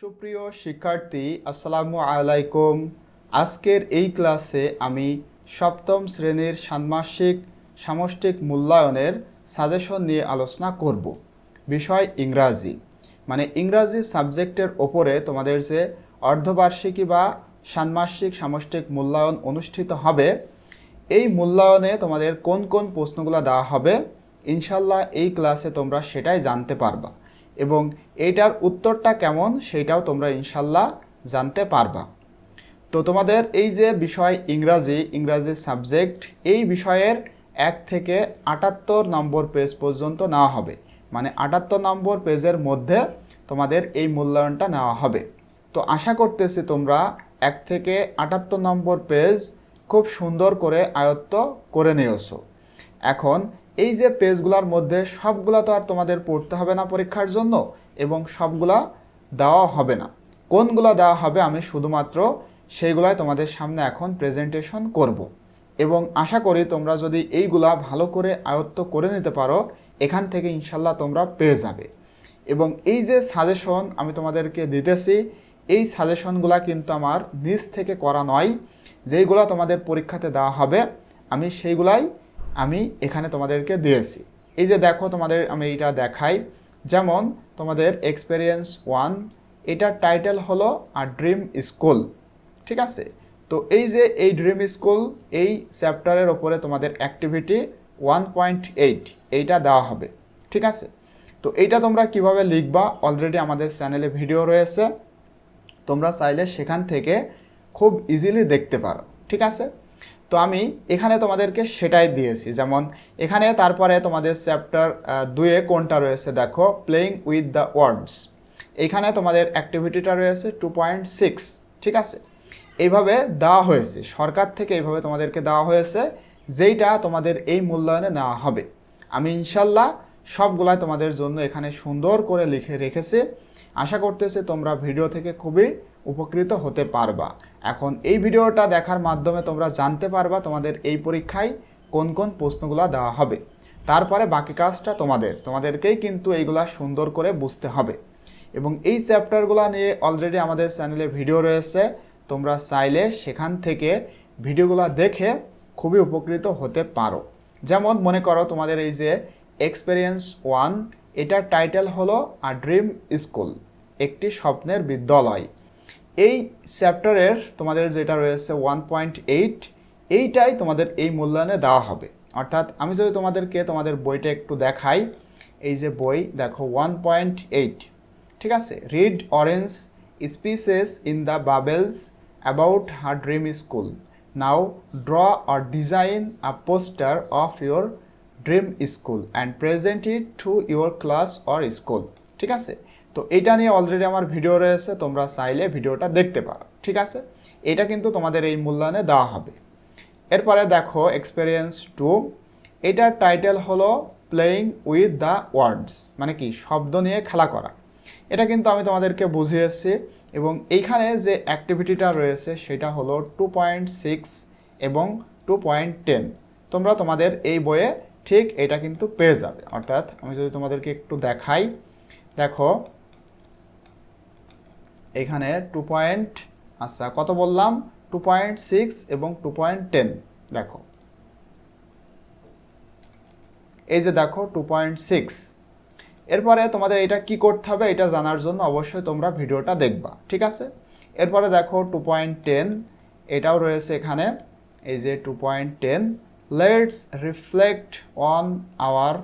সুপ্রিয় শিক্ষার্থী, আসসালামু আলাইকুম। আজকের এই ক্লাসে আমি সপ্তম শ্রেণীর ষান্মাসিক সামষ্টিক মূল্যায়নের সাজেশন নিয়ে আলোচনা করব। বিষয় ইংরাজি, মানে ইংরাজি সাবজেক্টের ওপরে তোমাদের যে অর্ধবার্ষিকী বা ষান্মাসিক সামষ্টিক মূল্যায়ন অনুষ্ঠিত হবে, এই মূল্যায়নে তোমাদের কোন কোন প্রশ্নগুলো দেওয়া হবে ইনশাল্লাহ এই ক্লাসে তোমরা সেটাই জানতে পারবা এবং এইটার উত্তরটা কেমন সেটাও তোমরা ইনশাল্লাহ জানতে পারবা। তো তোমাদের এই যে বিষয় ইংরাজি সাবজেক্ট, এই বিষয়ের 1 থেকে 78 নম্বর পেজ পর্যন্ত নেওয়া হবে, মানে 78 নম্বর পেজের মধ্যে তোমাদের এই মূল্যায়নটা নেওয়া হবে। তো আশা করতেছি তোমরা 1 থেকে 78 নম্বর পেজ খুব সুন্দর করে আয়ত্ত করে নিয়েছো। এখন এই যে পেজগুলোর মধ্যে সবগুলা তো আর তোমাদের পড়তে হবে না পরীক্ষার জন্য, এবং সবগুলা দেওয়া হবে না। কোনগুলা দেওয়া হবে আমি শুধুমাত্র সেইগুলাই তোমাদের সামনে এখন প্রেজেন্টেশন করব। এবং আশা করি তোমরা যদি এইগুলা ভালো করে আয়ত্ত করে নিতে পারো, এখান থেকে ইনশাল্লাহ তোমরা পেয়ে যাবে। এবং এই যে সাজেশন আমি তোমাদেরকে দিতেছি, এই সাজেশনগুলা কিন্তু আমার নিজ থেকে করা নয়। যেইগুলা তোমাদের পরীক্ষাতে দেওয়া হবে আমি সেইগুলাই এখানে তোমাদেরকে দিয়েছি। এই যে দেখো তোমাদের আমি এইটা দেখাই, যেমন তোমাদের এক্সপেরিয়েন্স 1, এটার টাইটেল হলো আ ড্রিম স্কুল, ঠিক আছে। তো এই যে এই ড্রিম স্কুল, এই চ্যাপ্টারের ওপরে তোমাদের অ্যাক্টিভিটি 1.8 এইটা দেওয়া হবে, ঠিক আছে। তো এইটা তোমরা কিভাবে লিখবা অলরেডি আমাদের চ্যানেলে ভিডিও রয়েছে, তোমরা চাইলে সেখান থেকে খুব ইজিলি দেখতে পারো, ঠিক আছে। তো আমি এখানে তোমাদেরকে সেটাই দিয়েছি। যেমন এখানে তারপরে তোমাদের চ্যাপ্টার 2-এ কোনটা রয়েছে দেখো, প্লেইং উইথ দ্য ওয়ার্ডস, এখানে তোমাদের অ্যাক্টিভিটিটা রয়েছে 2.6, ঠিক আছে। এইভাবে দেওয়া হয়েছে, সরকার থেকে এইভাবে তোমাদেরকে দেওয়া হয়েছে, যেইটা তোমাদের এই মূল্যায়নে নেওয়া হবে। আমি ইনশাল্লাহ সবগুলাই তোমাদের জন্য এখানে সুন্দর করে লিখে রেখেছি। আশা করতেছি তোমরা ভিডিও থেকে খুবই উপকৃত হতে পারবা। এখন এই ভিডিওটা দেখার মাধ্যমে তোমরা জানতে পারবা তোমাদের এই পরীক্ষায় কোন কোন প্রশ্নগুলো দেওয়া হবে। তারপরে বাকি কাজটা তোমাদেরকেই কিন্তু এইগুলা সুন্দর করে বুঝতে হবে। এবং এই চ্যাপ্টারগুলো নিয়ে অলরেডি আমাদের চ্যানেলে ভিডিও রয়েছে, তোমরা চাইলে সেখান থেকে ভিডিওগুলো দেখে খুবই উপকৃত হতে পারো। যেমন মনে করো তোমাদের এই যে এক্সপেরিয়েন্স 1, এটার টাইটেল হলো আ ড্রিম স্কুল, একটি স্বপ্নের বিদ্যালয়। এই চ্যাপ্টারের তোমাদের যেটা রয়েছে 1.8, এইটাই তোমাদের এই মূল্যায়নে দেওয়া হবে। অর্থাৎ আমি যদি তোমাদেরকে তোমাদের বইটা একটু দেখাই, এই যে বই দেখো 1.8, ঠিক আছে। Read orange species in the bubbles about her dream school, now draw or design a poster of your dream school and present it to your class or school, ঠিক আছে। তো এটা নিয়ে অলরেডি আমার ভিডিও রয়েছে, তোমরা চাইলে ভিডিওটা দেখতে পারো, ঠিক আছে। এটা কিন্তু তোমাদের এই মূল্যায়নে দেওয়া হবে। এরপরে দেখো এক্সপেরিয়েন্স 2, এটার টাইটেল হলো প্লেইং উইথ দ্য ওয়ার্ডস, মানে কি শব্দ নিয়ে খেলা করা। এটা কিন্তু আমি তোমাদেরকে বুঝিয়েছি। এবং এইখানে যে অ্যাক্টিভিটিটা রয়েছে সেটা হলো 2.6 এবং 2.10, তোমরা তোমাদের এই বইয়ে ঠিক এটা কিন্তু পেয়ে যাবে। অর্থাৎ আমি যদি তোমাদেরকে একটু দেখাই, দেখো এখানে আচ্ছা কত বললাম, 2.6 এবং 2.10, দেখো এই যে দেখো 2.6। এরপরে তোমাদের এটা কি করতে হবে এটা জানার জন্য অবশ্যই তোমরা ভিডিওটা দেখবা, ঠিক আছে। এরপরে দেখো 2.10, এটাও রয়েছে এখানে, এই যে 2.10, let's reflect on our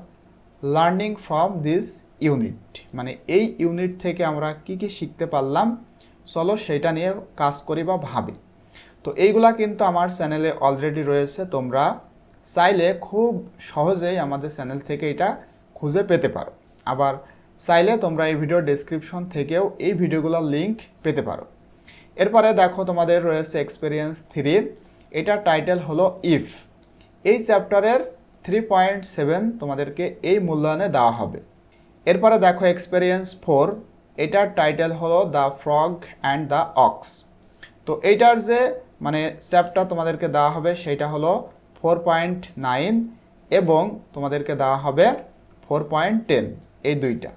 learning from this unit, মানে এই ইউনিট থেকে আমরা কি কি শিখতে পারলাম, চলো সেটা নিয়ে কাজ করি বা ভাবি। তো এইগুলা কিন্তু আমার চ্যানেলে অলরেডি রয়েছে, তোমরা চাইলে খুব সহজেই আমাদের চ্যানেল থেকে এটা খুঁজে পেতে পারো। আবার চাইলে তোমরা এই ভিডিও ডেসক্রিপশন থেকেও এই ভিডিওগুলোর লিঙ্ক পেতে পারো। এরপরে দেখো তোমাদের রয়েছে এক্সপেরিয়েন্স 3, এটার টাইটেল হলো ইফ, এই চ্যাপ্টারের 3.7 তোমাদেরকে এই মূল্যায়নে দেওয়া হবে। এরপরে দেখো এক্সপেরিয়েন্স 4, এটার টাইটেল হলো the frog and the ox. তো এইটার যে মানে চ্যাপ্টার তোমাদেরকে দেওয়া হবে সেটা হলো 4.9 এবং তোমাদেরকে দেওয়া হবে 4.10, এই দুইটা।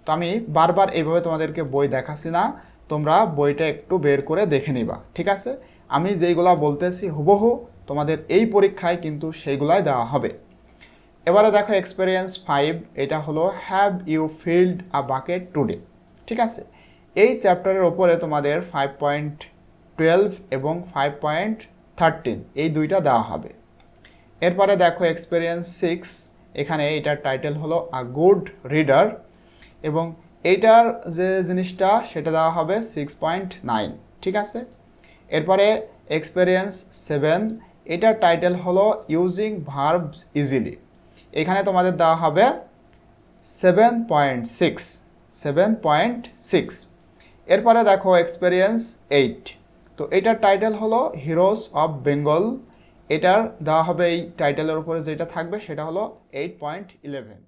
তো আমি বারবার এইভাবে তোমাদেরকে বই দেখাচ্ছি না, তোমরা বইটা একটু বের করে দেখে নিবা, ঠিক আছে? আমি যেইগুলা বলতেছি হুবহু তোমাদের এই পরীক্ষায় কিন্তু সেইগুলাই দেওয়া হবে। এবারে দেখো এক্সপেরিয়েন্স 5, এটা হলো have you filled a bucket today, ঠিক আছে? এই চ্যাপ্টারের ওপরে তোমাদের 5.12 এবং 5.13 এই দুইটা দেওয়া হবে। এরপরে দেখো এক্সপেরিয়েন্স 6, এখানে এটার টাইটেল হলো আ গুড রিডার এবং এইটার যে জিনিসটা সেটা দেওয়া হবে 6.9, ঠিক আছে? এরপরে এক্সপেরিয়েন্স 7, এটার টাইটেল হলো ইউজিং ভার্বস ইজিলি, এখানে তোমাদের দেওয়া হবে 7.6। এরপরে দেখো এক্সপেরিয়েন্স 8, তো এটার টাইটেল হলো হিরোজ অফ বেঙ্গল, এটার দেওয়া হবে এই টাইটেলের উপরে যেটা থাকবে সেটা হলো 8.11।